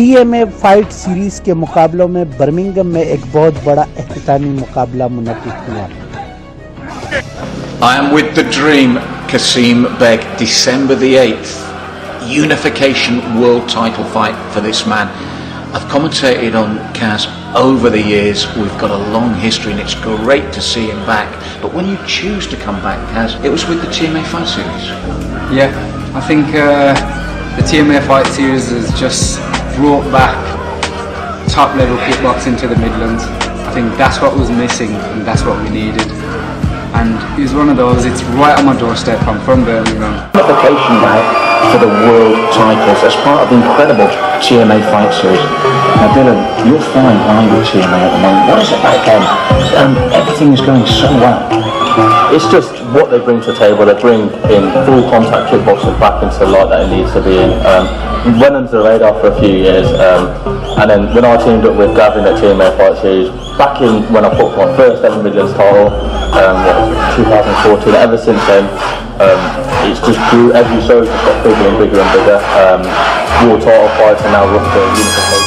TMA fight series के मुकाबलों में बर्मिंघम में एक बहुत बड़ा एहतितामी मुकाबला मुनक़िद हुआ। I am with the dream, Qasim Beg, December the 8th, Unification world title fight for this man. I've commentated on Kaz over the years. We've got a long history and it's great to see him back. But when you choose to come back, Kaz, it was with the TMA fight series. Yeah, I think the TMA fight series has just brought back top level kickboxing to the Midlands. I think that's what was missing and that's what we needed. And it's one of those, it's right on my doorstep. I'm from Birmingham. Unification now for the world titles as part of the incredible TMA fight series. Now Dylan, you're flying high with TMA at the moment. What is it about them? Everything is going so well. It's just what they bring to the table. They bring in full contact kickboxing back into the light that it needs to be in. We went under the radar for a few years, and then when I teamed up with Gavin at TMA Fight Series, back in when I fought for my first ever Midlands title, 2014, ever since then, it's just grew, every show just got bigger and bigger and bigger. World title fights and now we're up to Unification.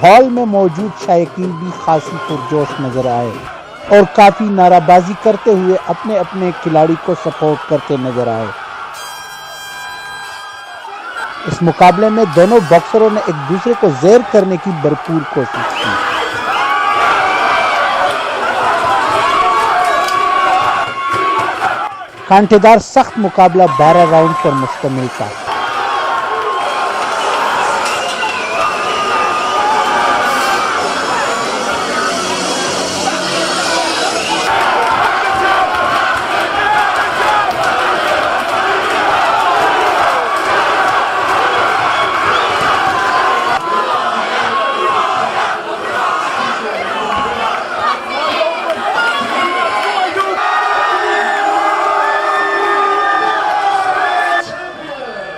Hall में मौजूद शायकीन भी खासी पुरजोश नजर आए और काफी नाराबाजी करते हुए अपने अपने खिलाड़ी को सपोर्ट करते नजर आए। इस मुकाबले में दोनों बॉक्सरों ने एक दूसरे को ज़ेर करने की भरपूर कोशिश की। कांटेदार सख्त मुकाबला 12 राउंड पर मुश्तमिल था।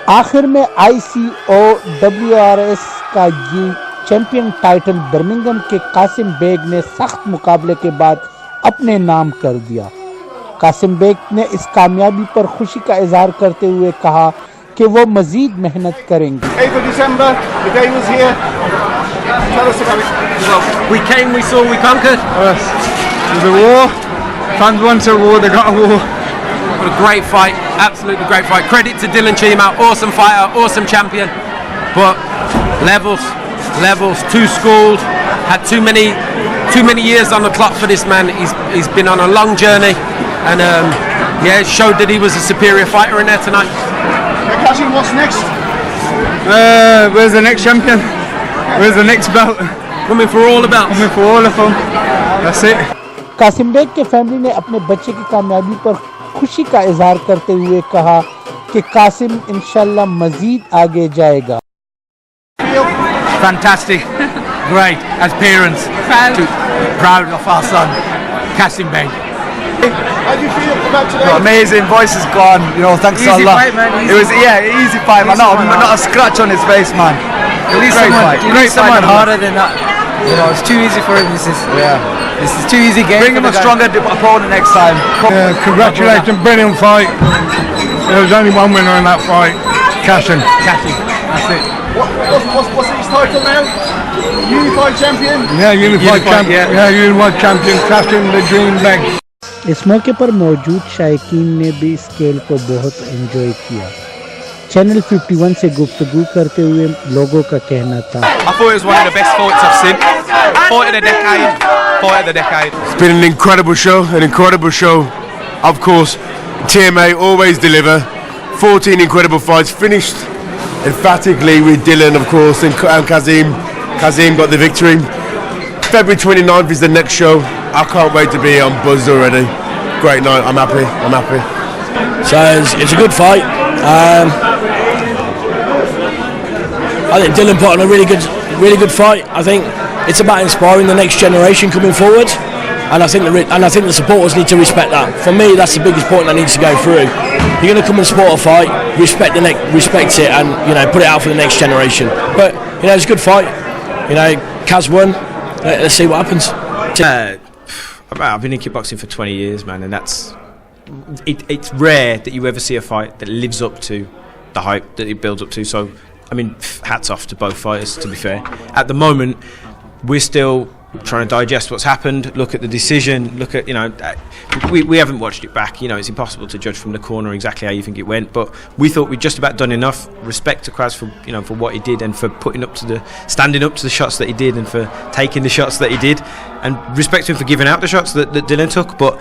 आखिर में ICO WRS का ये चैंपियन टाइटल बर्मिंघम के कासिम बेग ने सख्त मुकाबले के बाद अपने नाम कर दिया। कासिम बेग ने इस कामयाबी पर खुशी का इजहार करते हुए कहा कि वो मजीद मेहनत करेंगे। 8th of December, the day was here. Tell us about it. Well, we came, we saw, we conquered. Yes. It was a war. Fans wanted a war, they got a war. What a great fight, absolutely great fight. Credit to Dylan Cheema, awesome fighter, awesome champion. But levels, too schooled, had too many years on the clock for this man. He's been on a long journey, and yeah, it showed that he was a superior fighter in there tonight. Qasim, what's next? Where's the next champion? Where's the next belt? Coming for all the belts. Coming for all of them. That's it. Kasim Baig के family ने अपने बच्चे की कामयाबी पर खुशी का इजहार करते हुए कहा कि कासिम इंशाल्लाह मजीद आगे जाएगा। Fantastic, great as parents, proud of our son, Qasim Beg. How do you feel about today? Amazing, voice is gone, you know, thanks to Allah. Fight, man, it was, easy fight, man, not a scratch on his face, man. You need someone harder than that. You know, it's too easy for him. This is too easy game. Bring him a stronger opponent next time. Congratulations, brilliant fight. There was only one winner in that fight, Qasim. That's it. What's his title now? Unified champion? Yeah, unified champion. Yeah, unified champion, Qasim the Dream Beg. इस मौके पर मौजूद शायकीन ने भी इस खेल को बहुत एंजॉय किया। चैनल 51 से गुफ्तगू करते हुए लोगों का कहना था, I thought it was one of the best fights I've seen. Fight of the decade. It's been an incredible show. Of course, TMA always deliver. 14 incredible fights, finished emphatically with Dylan, of course, and Qasim. Qasim got the victory. February 29th is the next show. I can't wait to be here. I'm buzzed already. Great night. I'm happy. So it's a good fight. I think Dylan put on a really good fight. I think it's about inspiring the next generation coming forward. and I think the supporters need to respect that. For me, that's the biggest point that needs to go through. You're going to come and support a fight, respect it, and put it out for the next generation. But it's a good fight. Kaz won. Let's see what happens. I've been in kickboxing for 20 years, man, and it's rare that you ever see a fight that lives up to the hype that it builds up to. So, hats off to both fighters, to be fair. At the moment, we're still trying to digest what's happened, look at the decision, look at, we haven't watched it back. It's impossible to judge from the corner exactly how you think it went, but we thought we'd just about done enough. Respect to Kaz for what he did, and for standing up to the shots that he did, and for taking the shots that he did, and respect to him for giving out the shots that Dylan took. But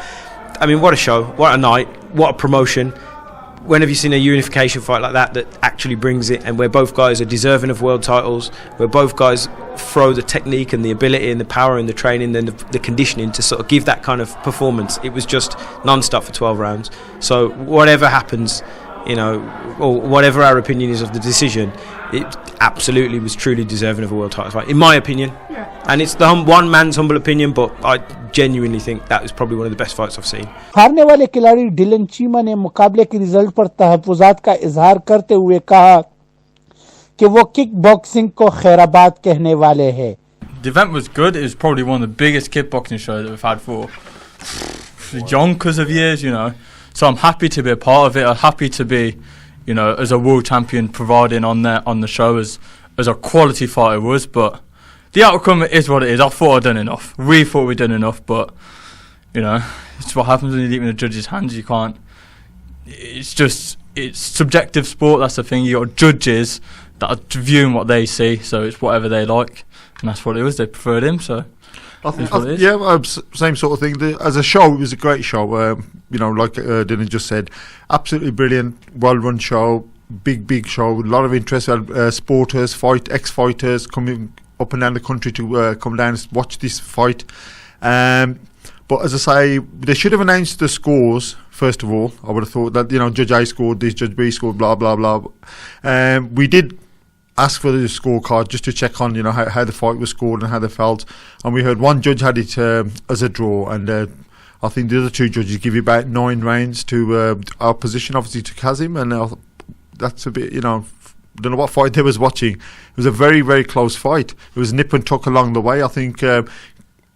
what a show, what a night, what a promotion. When have you seen a unification fight like that actually brings it, and where both guys are deserving of world titles, where both guys throw the technique and the ability and the power and the training and the conditioning to sort of give that kind of performance? It was just non-stop for 12 rounds. So whatever happens, or whatever our opinion is of the decision, it absolutely was truly deserving of a world title fight, in my opinion. And it's the one man's humble opinion, but I genuinely think that was probably one of the best fights I've seen. हारने वाले खिलाड़ी Dylan Cheema ने मुकाबले के result पर तहफ्फुज़ात का इजहार करते हुए कहा कि वो किक बॉक्सिंग को खैराबाद कहने वाले हैं. The event was good. It was probably one of the biggest kickboxing shows that we've had for yonkers of years, So I'm happy to be a part of it. I'm happy to be, as a world champion, providing on the show as a quality fighter was. But the outcome is what it is. I thought I'd done enough. We thought we'd done enough, but it's what happens when you leave it in the judges' hands. You can't. It's subjective sport. That's the thing. You got judges that are viewing what they see, so it's whatever they like, and that's what it was. They preferred him, so. Same sort of thing. As a show, it was a great show. Like Dylan just said, absolutely brilliant, well-run show, big show, a lot of interest. Sporters, ex-fighters coming up and down the country to come down and watch this fight. But as I say, they should have announced the scores first of all. I would have thought that Judge A scored this, Judge B scored, blah blah blah. We did ask for the scorecard just to check on how the fight was scored and how they felt, and we heard one judge had it as a draw, and I think the other two judges give you about 9 rounds to our position, obviously to Qasim, and that's a bit don't know what fight they was watching. It was a very, very close fight. It was nip and tuck along the way. I think when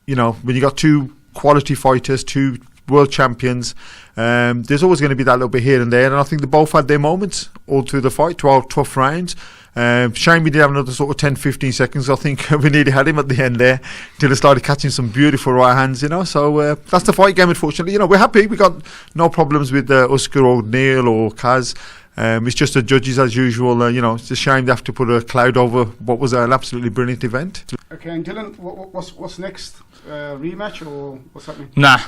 you got two quality fighters, two world champions, there's always going to be that little bit here and there, and I think they both had their moments all through the fight. 12 tough rounds. Shame we did have another sort of 10-15 seconds. I think we nearly had him at the end there until they started catching some beautiful right hands, So that's the fight game, unfortunately. We're happy. We got no problems with Oscar or Neil or Kaz. It's just the judges as usual. It's a shame they have to put a cloud over what was an absolutely brilliant event. Okay, and Dylan, what's next? Rematch or what's happening? Nah.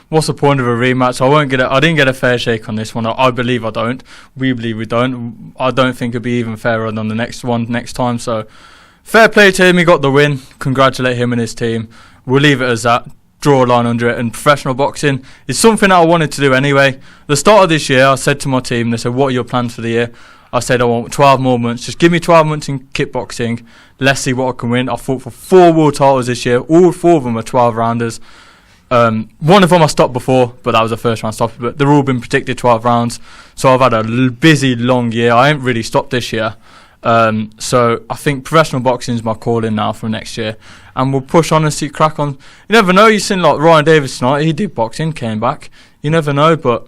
What's the point of a rematch? I didn't get a fair shake on this one. I believe I don't. We believe we don't. I don't think it'll be even fairer than the next one next time. So, fair play to him. He got the win. Congratulate him and his team. We'll leave it as that. Draw a line under it. And professional boxing is something that I wanted to do anyway. The start of this year, I said to my team, they said, "What are your plans for the year?" I said, "I want 12 more months. Just give me 12 months in kickboxing. Let's see what I can win." I fought for 4 world titles this year. All 4 of them are 12 rounders. One of them I stopped before, but that was a first round stop. But they've all been predicted 12 rounds. So I've had a busy, long year. I ain't really stopped this year. So I think professional boxing is my calling now for next year. And we'll push on and see crack on. You never know. You've seen like Ryan Davis tonight. He did boxing, came back. You never know. But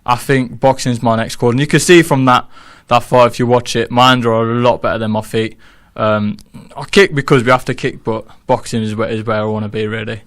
I think boxing is my next call. And you can see from that fight, if you watch it, my hands are a lot better than my feet. I kick because we have to kick, but boxing is where I want to be, really.